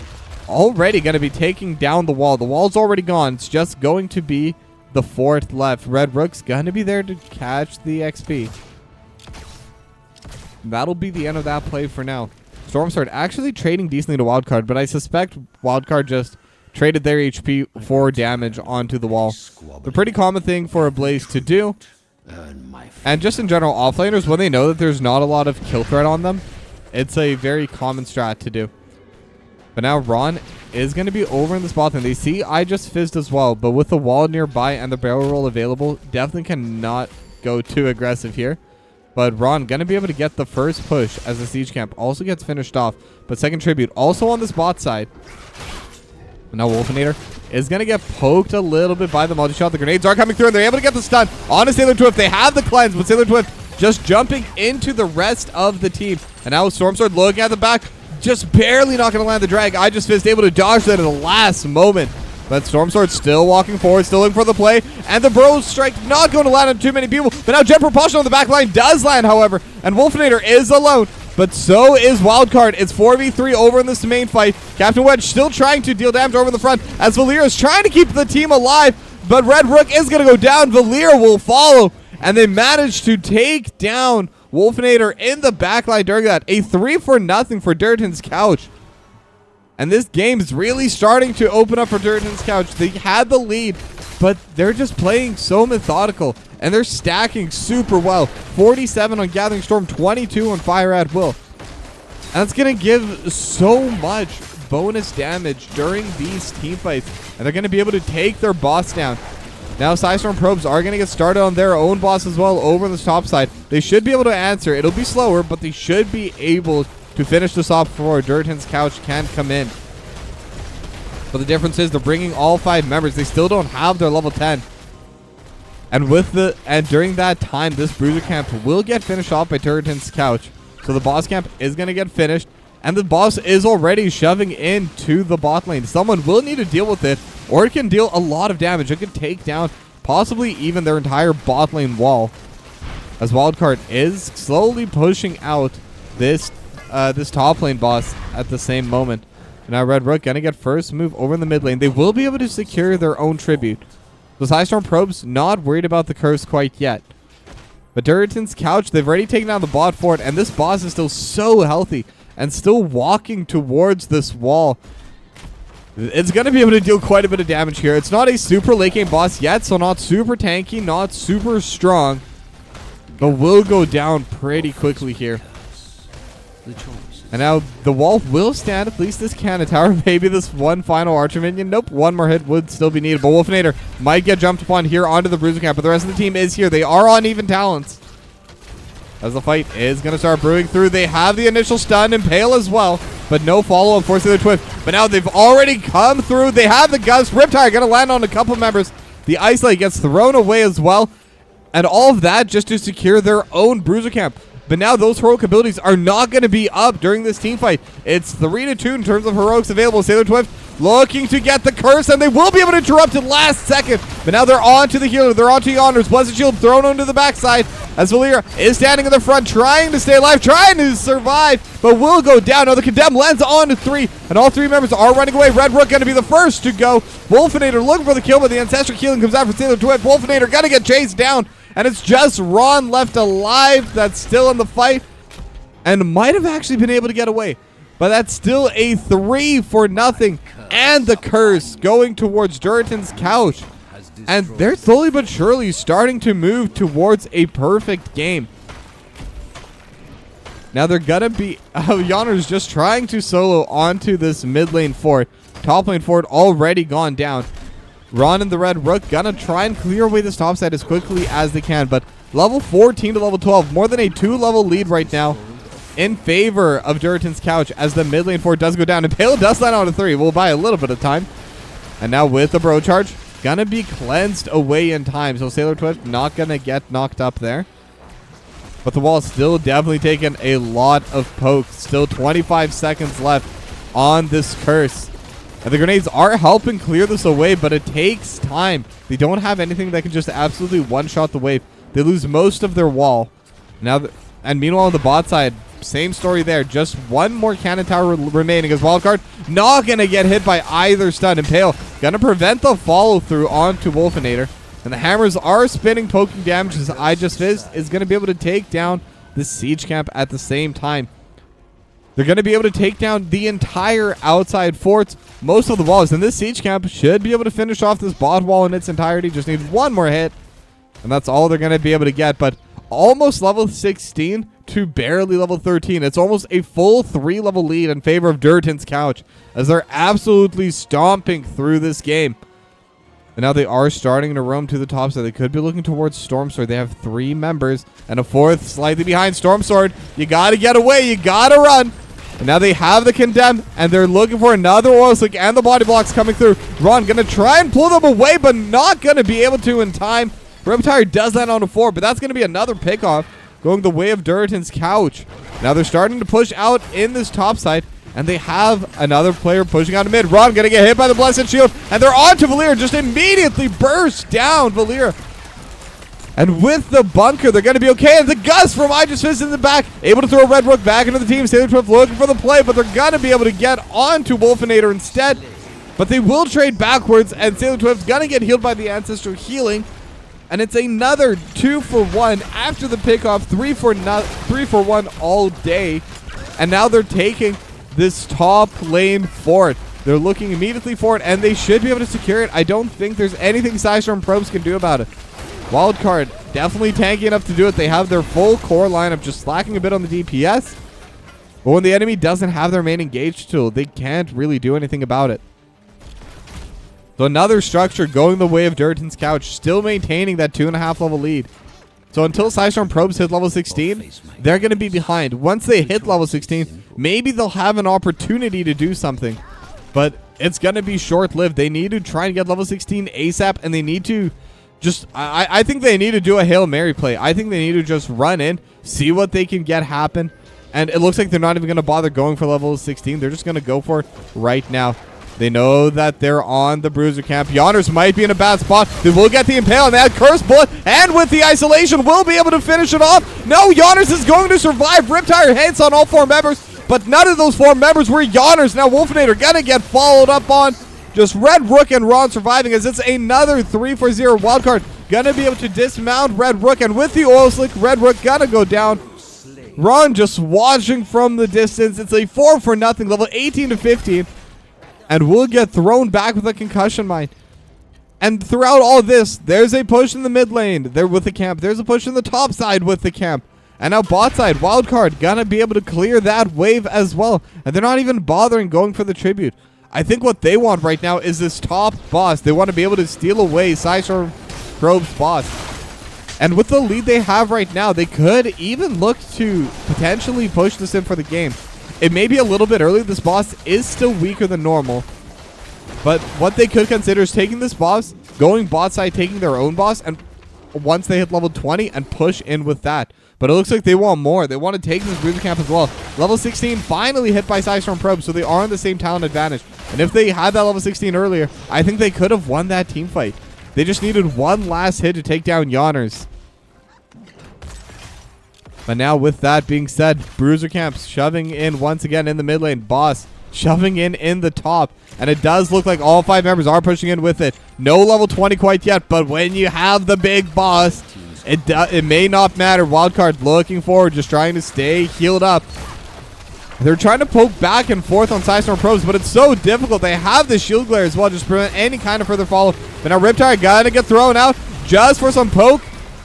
already going to be taking down the wall. The wall's already gone. It's just going to be the fourth left. Red Rook's gonna be there to catch the XP. That'll be the end of that play for now. Stormsword actually trading decently to Wildcard, but I suspect Wildcard just traded their HP for damage onto the wall. The pretty common thing for a Blaze to do. And just in general, offlaners, when they know that there's not a lot of kill threat on them, it's a very common strat to do. But now Ron is going to be over in the spot lane. They see I just fizzed as well, but with the wall nearby and the barrel roll available, definitely cannot go too aggressive here. But Ron going to be able to get the first push as the siege camp also gets finished off. But second tribute also on this bot side. Now Wolfinator is going to get poked a little bit by the multi-shot. The grenades are coming through and they're able to get the stun on a Sailor Twift. They have the cleanse, but Sailor Twift just jumping into the rest of the team. And now Stormsword looking at the back, just barely not going to land the drag. I just fizzed, able to dodge that at the last moment. But Stormsword still walking forward, still looking for the play. And the Bro Strike not going to land on too many people. But now Jet Propulsion on the back line does land, however. And Wolfinator is alone. But so is Wildcard. It's 4v3 over in this main fight. Captain Wedge still trying to deal damage over in the front as Valir is trying to keep the team alive. But Red Rook is going to go down. Valir will follow. And they manage to take down Wolfinator in the backline during that. A 3-0 for Durotan's Couch. And this game is really starting to open up for Durotan's Couch. They had the lead, but they're just playing so methodical. And they're stacking super well. 47 on Gathering Storm, 22 on Fire at Will. And that's going to give so much bonus damage during these team fights. And they're going to be able to take their boss down. Now Psistorm probes are going to get started on their own boss as well over on the top side. They should be able to answer. It'll be slower, but they should be able to finish this off before Durotan's Couch can come in. But the difference is they're bringing all 5 members. They still don't have their level 10. And during that time, this Bruiser camp will get finished off by Durotan's Couch. So the boss camp is going to get finished. And the boss is already shoving into the bot lane. Someone will need to deal with it, or it can deal a lot of damage. It can take down possibly even their entire bot lane wall. As Wildcard is slowly pushing out this top lane boss at the same moment. And now Red Rook gonna get first move over in the mid lane. They will be able to secure their own tribute. The Psistorm probes not worried about the curse quite yet. But Durotan's Couch, they've already taken down the bot fort, and this boss is still so healthy and still walking towards this wall. It's going to be able to deal quite a bit of damage here. It's not a super late game boss yet, so not super tanky, not super strong, but will go down pretty quickly here. And now the wall will stand, at least this cannon tower. Maybe this one final archer minion. Nope, one more hit would still be needed. But Wolfinator might get jumped upon here onto the Bruiser camp, but the rest of the team is here. They are on even talents. As the fight is going to start brewing through. They have the initial stun, Impale as well, but no follow-up for the Twift. But now they've already come through. They have the Gust. Riptire going to land on a couple members. The Isolate gets thrown away as well. And all of that just to secure their own Bruiser camp. But now those heroic abilities are not going to be up during this team fight. It's 3-2 in terms of heroics available. Sailor Twift looking to get the curse, and they will be able to interrupt it last second. But now they're on to the healer. They're on to Yonders. Blessed Shield thrown onto the backside as Valir is standing in the front, trying to stay alive, trying to survive, but will go down. Now the Condemn lands on to 3, and all 3 members are running away. Red Rook going to be the first to go. Wolfinator looking for the kill, but the Ancestral Healing comes out for Sailor Twift. Wolfinator going to get chased down. And it's just Ron left alive that's still in the fight and might have actually been able to get away. But that's still a 3-0. And the curse going towards Durotan's Couch. And they're slowly but surely starting to move towards a perfect game. Now they're going to be... Yonner's just trying to solo onto this mid lane fort. Top lane fort already gone down. Ron and the Red Rook gonna try and clear away this top side as quickly as they can. But level 14 to level 12, more than a 2-level lead right now in favor of Durotan's Couch as the mid lane fort does go down. And Pale does land on a 3. We'll buy a little bit of time. And now with the Bro Charge, gonna be cleansed away in time. So Sailor Twift not gonna get knocked up there. But the wall's still definitely taking a lot of pokes. Still 25 seconds left on this curse. And the grenades are helping clear this away, but it takes time. They don't have anything that can just absolutely one-shot the wave. They lose most of their wall. And meanwhile on the bot side, same story there. Just one more cannon tower remaining as Wildcard not going to get hit by either stun. Impale going to prevent the follow-through onto Wolfinator. And the hammers are spinning, poking damage as I just fizzed is going to be able to take down the siege camp at the same time. They're going to be able to take down the entire outside forts, most of the walls. And this siege camp should be able to finish off this bot wall in its entirety. Just need one more hit. And that's all they're going to be able to get. But almost level 16 to barely level 13. It's almost a full 3-level lead in favor of Durotan's couch, as they're absolutely stomping through this game. And now they are starting to roam to the top, so they could be looking towards Storm Sword. They have 3 members and a 4th slightly behind Storm Sword. You got to get away. You got to run. And now they have the Condemn, and they're looking for another Oil Slick and the Body Blocks coming through. Ron going to try and pull them away, but not going to be able to in time. Riptire does that on a 4, but that's going to be another pickoff going the way of Durotan's couch. Now they're starting to push out in this top side, and they have another player pushing out to mid. Ron going to get hit by the Blessed Shield, and they're on to Valir. Just immediately burst down Valir. And with the bunker, they're going to be okay. And the Gus from I Just Fist in the back, able to throw Red Rook back into the team. Sailor Twift looking for the play, but they're going to be able to get onto Wolfinator instead. But they will trade backwards, and Sailor Twift's going to get healed by the Ancestor healing. And it's another 2-for-1 after the pickoff, 3-for-1 all day. And now they're taking this top lane fort. They're looking immediately for it, and they should be able to secure it. I don't think there's anything Psistorm probes can do about it. Wildcard definitely tanky enough to do it. They have their full core lineup, just slacking a bit on the DPS. But when the enemy doesn't have their main engage tool, they can't really do anything about it. So another structure going the way of Durotan's couch, still maintaining that 2.5 level lead. So until Psistorm probes hit level 16, they're going to be behind. Once they hit level 16, maybe they'll have an opportunity to do something. But it's going to be short-lived. They need to try and get level 16 ASAP, and they need to just... I think they need to do a Hail Mary play. I think they need to just run in, see what they can get happen. And it looks like they're not even going to bother going for level 16. They're just going to go for it right now. They know that they're on the Bruiser camp. Yonders might be in a bad spot. They will get the Impale, and that Curse Bullet, and with the Isolation, will be able to finish it off. No, Yonders is going to survive. Riptire hits on all 4 members, but none of those 4 members were Yonders. Now Wolfinator gonna get followed up on. Just Red Rook and Ron surviving, as it's another 3-for-0 wildcard. Gonna be able to dismount Red Rook, and with the Oil Slick, Red Rook gonna go down. Ron just watching from the distance. It's a 4-for-0, level 18 to 15. And will get thrown back with a concussion mine. And throughout all this, there's a push in the mid lane. They're with the camp. There's a push in the top side with the camp. And now bot side, wildcard, gonna be able to clear that wave as well. And they're not even bothering going for the tribute. I think what they want right now is this top boss. They want to be able to steal away Psistorm Probe's boss. And with the lead they have right now, they could even look to potentially push this in for the game. It may be a little bit early. This boss is still weaker than normal. But what they could consider is taking this boss, going bot side, taking their own boss, and once they hit level 20 and push in with that. But it looks like they want more. They want to take this Bruiser camp as well. Level 16 finally hit by Psistorm Probe, so they are on the same talent advantage. And if they had that level 16 earlier, I think they could have won that team fight. They just needed one last hit to take down Yonders. But now with that being said, Bruiser camps shoving in once again in the mid lane. Boss shoving in the top. And it does look like all 5 members are pushing in with it. No level 20 quite yet, but when you have the big boss, it may not matter. Wildcard looking forward, just trying to stay healed up. They're trying to poke back and forth on Psistorm Probes, but it's so difficult. They have the shield glare as well, just prevent any kind of further follow. But now Riptire gotta get thrown out just for some poke.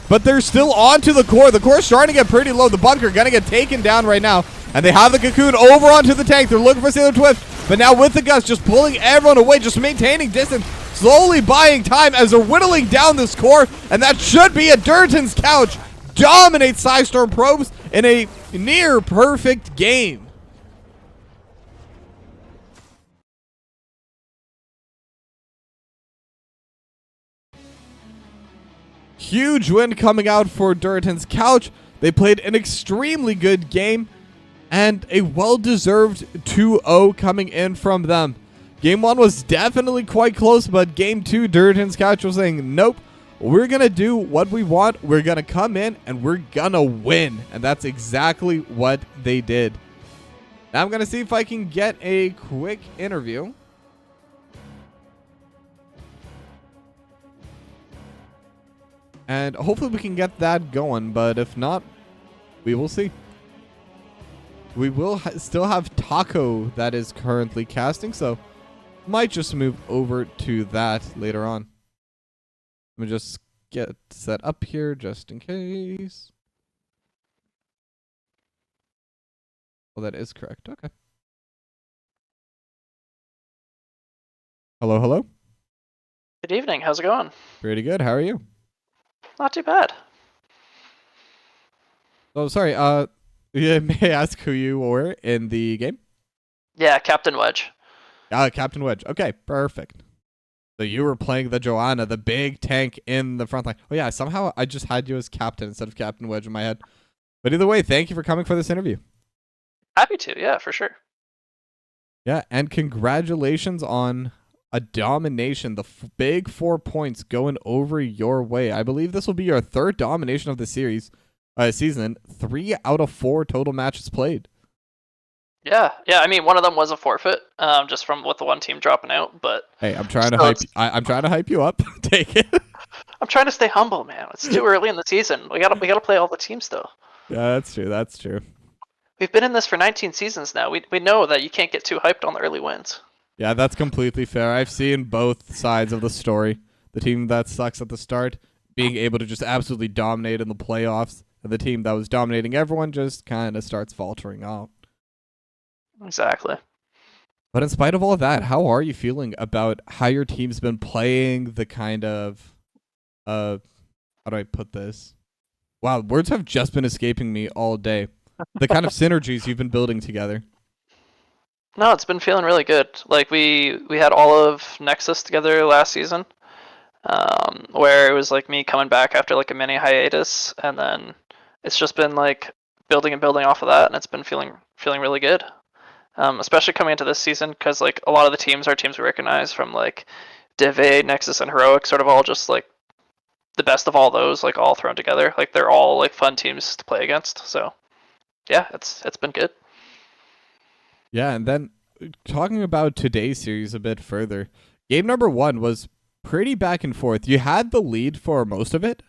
But they're still onto the core. The core is starting to get pretty low. The bunker gonna get taken down right now. And they have the cocoon over onto the tank. They're looking for Sailor Twift. But now with the Gus, just pulling everyone away, just maintaining distance, slowly buying time as they're whittling down this core. And that should be a Durotan's couch. Dominates Psistorm Probes in a near perfect game. Huge win coming out for Durotan's couch. They played an extremely good game and a well-deserved 2-0 coming in from them. Game 1 was definitely quite close, but Game 2, Durotan's couch was saying, nope, we're going to do what we want. We're going to come in and we're going to win. And that's exactly what they did. Now I'm going to see if I can get a quick interview. And hopefully we can get that going, but if not, we will see. We will still have Taco that is currently casting, so might just move over to that later on. Let me just get set up here just in case. Well, that is correct. Okay. Hello, hello. Good evening. How's it going? Pretty good. How are you? Not too bad. Oh, sorry. Yeah, may I ask who you were in the game? Yeah, Captain Wedge. Captain Wedge. Okay, perfect. So you were playing the Joanna, the big tank in the front line. Oh yeah, somehow I just had you as captain instead of Captain Wedge in my head. But either way, thank you for coming for this interview. Happy to, yeah, for sure. Yeah, and congratulations on a domination. The big 4 points going over your way. I believe this will be your third domination of the season. 3 out of 4 total matches played. Yeah. I mean, one of them was a forfeit, just from with the one team dropping out. But hey, I'm trying to hype. I'm trying to hype you up. Take it. I'm trying to stay humble, man. It's too early in the season. We gotta play all the teams though. Yeah, that's true. That's true. We've been in this for 19 seasons now. We know that you can't get too hyped on the early wins. Yeah, that's completely fair. I've seen both sides of the story. The team that sucks at the start being able to just absolutely dominate in the playoffs, and the team that was dominating everyone just kind of starts faltering out. Exactly. But in spite of all of that, how are you feeling about how your team's been playing the kind of, how do I put this? Wow, words have just been escaping me all day. The kind of synergies you've been building together. No, it's been feeling really good. Like we had all of Nexus together last season, where it was like me coming back after like a mini hiatus, and then it's just been like building and building off of that, and it's been feeling really good. Especially coming into this season, because like a lot of the teams are teams we recognize from like Div A, Nexus, and Heroic, sort of all just like the best of all those, like all thrown together. Like they're all like fun teams to play against. So yeah, it's been good. Yeah, and then talking about today's series a bit further, game number 1 was pretty back and forth. You had the lead for most of it,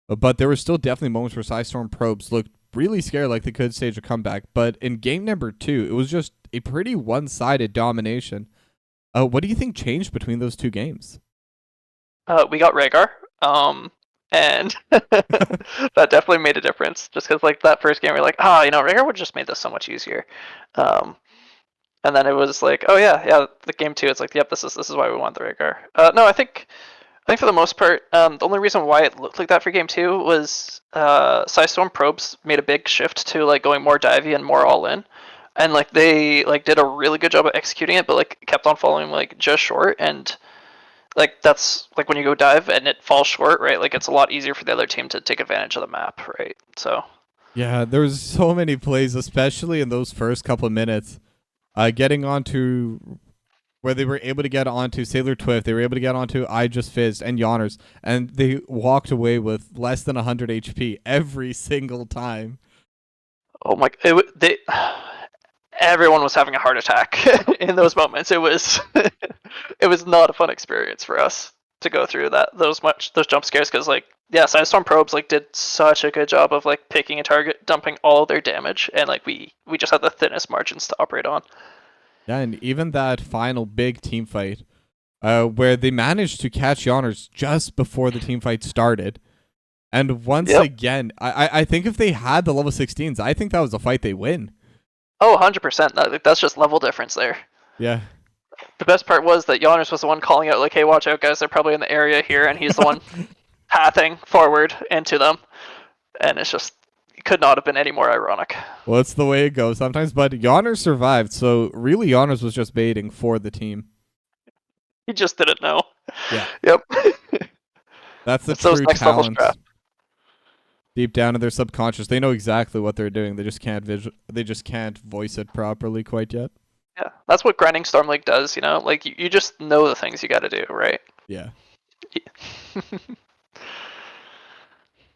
but there were still definitely moments where Psistorm probes looked really scared like they could stage a comeback. But in game number 2, it was just a pretty one-sided domination. What do you think changed between those two games? We got Rhaegar, and that definitely made a difference. Just because like that first game, we are like, Rhaegar would just made this so much easier. And then it was like, oh yeah, the game 2. It's like, yep, this is why we want the Rhaegar. No, I think for the most part, the only reason why it looked like that for game 2 was Psistorm probes made a big shift to like going more divey and more all in, and like they like did a really good job of executing it, but like kept on falling like just short. And like that's like when you go dive and it falls short, right? Like it's a lot easier for the other team to take advantage of the map, right? So yeah, there was so many plays, especially in those first couple of minutes, getting onto where they were able to get onto Sailor Twift, they were able to get onto I Just Fizzed and Yawners, and they walked away with less than 100 HP every single time. oh my, everyone was having a heart attack in those moments. It was it was not a fun experience for us to go through those jump scares, because like Sandstorm probes like did such a good job of like picking a target, dumping all of their damage, and like we just had the thinnest margins to operate on. Yeah, and even that final big team fight, where they managed to catch Yawners just before the team fight started. And once again, I think if they had the level 16s, I think that was a fight they win. Oh, 100%. That's just level difference there. Yeah. The best part was that Yawners was the one calling out, like, hey, watch out, guys, they're probably in the area here, and he's the one pathing forward into them. And it's just, it could not have been any more ironic. Well, it's the way it goes sometimes, but Yawners survived, so really Yawners was just baiting for the team. He just didn't know. Yeah. Yep. That's the true talent. Deep down in their subconscious, they know exactly what they're doing. They just can't voice it properly quite yet. Yeah, that's what grinding Storm League does, you know? Like, you just know the things you gotta do, right? Yeah.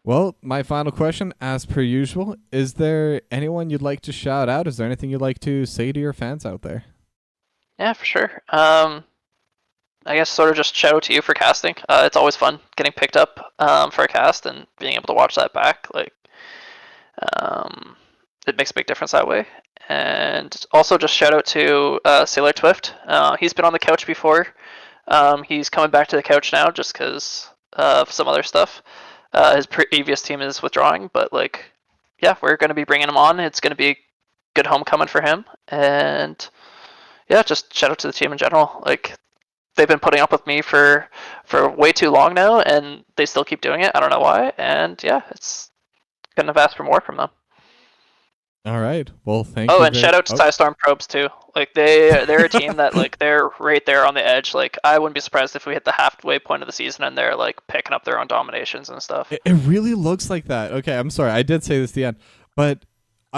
Well, my final question, as per usual, is there anyone you'd like to shout out? Is there anything you'd like to say to your fans out there? Yeah, for sure. I guess sort of just shout out to you for casting. It's always fun getting picked up for a cast and being able to watch that back. Like, um, it makes a big difference that way. And also just shout out to Sailor Twift. He's been on the couch before. He's coming back to the couch now just because of some other stuff. His previous team is withdrawing, but like, yeah, we're going to be bringing him on. It's going to be a good homecoming for him. And yeah, just shout out to the team in general. Like, they've been putting up with me for way too long now, and they still keep doing it. I don't know why. And yeah, it's couldn't have asked for more from them. All right. Well, thank Oh, you and very. shout out to Oh, Psistorm Probes too. Like they're a team that like they're right there on the edge. Like I wouldn't be surprised if we hit the halfway point of the season and they're like picking up their own dominations and stuff. it really looks like that. Okay, I'm sorry. I did say this at the end, but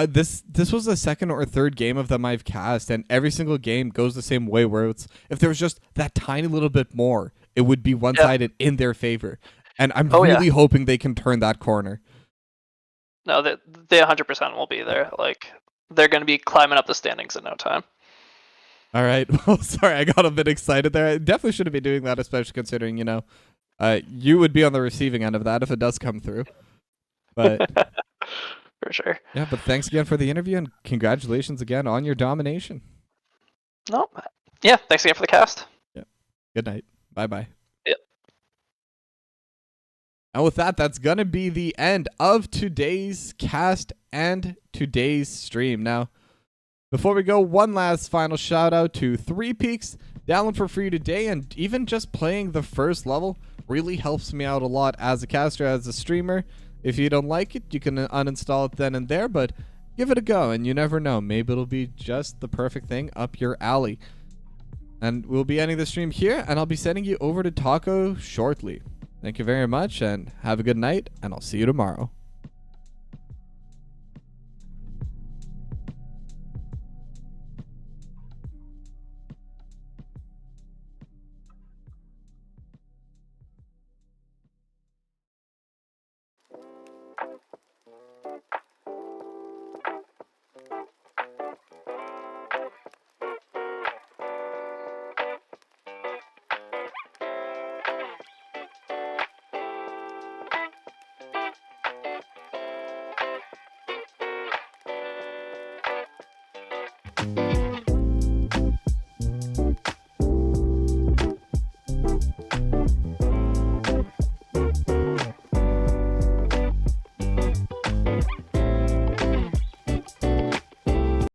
this was the second or third game of them I've cast, and every single game goes the same way. Where it's if there was just that tiny little bit more, it would be one sided in their favor. And I'm Oh yeah. really hoping they can turn that corner. No, they 100% will be there. Like they're going to be climbing up the standings in no time. All right. Well, sorry, I got a bit excited there. I definitely shouldn't be doing that, especially considering you would be on the receiving end of that if it does come through. But For sure. yeah, but thanks again for the interview and congratulations again on your domination. No. Yeah. Thanks again for the cast. Yeah. Good night. Bye bye. Yep. And with that, that's going to be the end of today's cast and today's stream. Now, before we go, one last final shout out to 3peaks. Download for free today, and even just playing the first level really helps me out a lot as a caster, as a streamer. If you don't like it, you can uninstall it then and there, but give it a go, and you never know. Maybe it'll be just the perfect thing up your alley. And we'll be ending the stream here, and I'll be sending you over to Taco shortly. Thank you very much, and have a good night, and I'll see you tomorrow.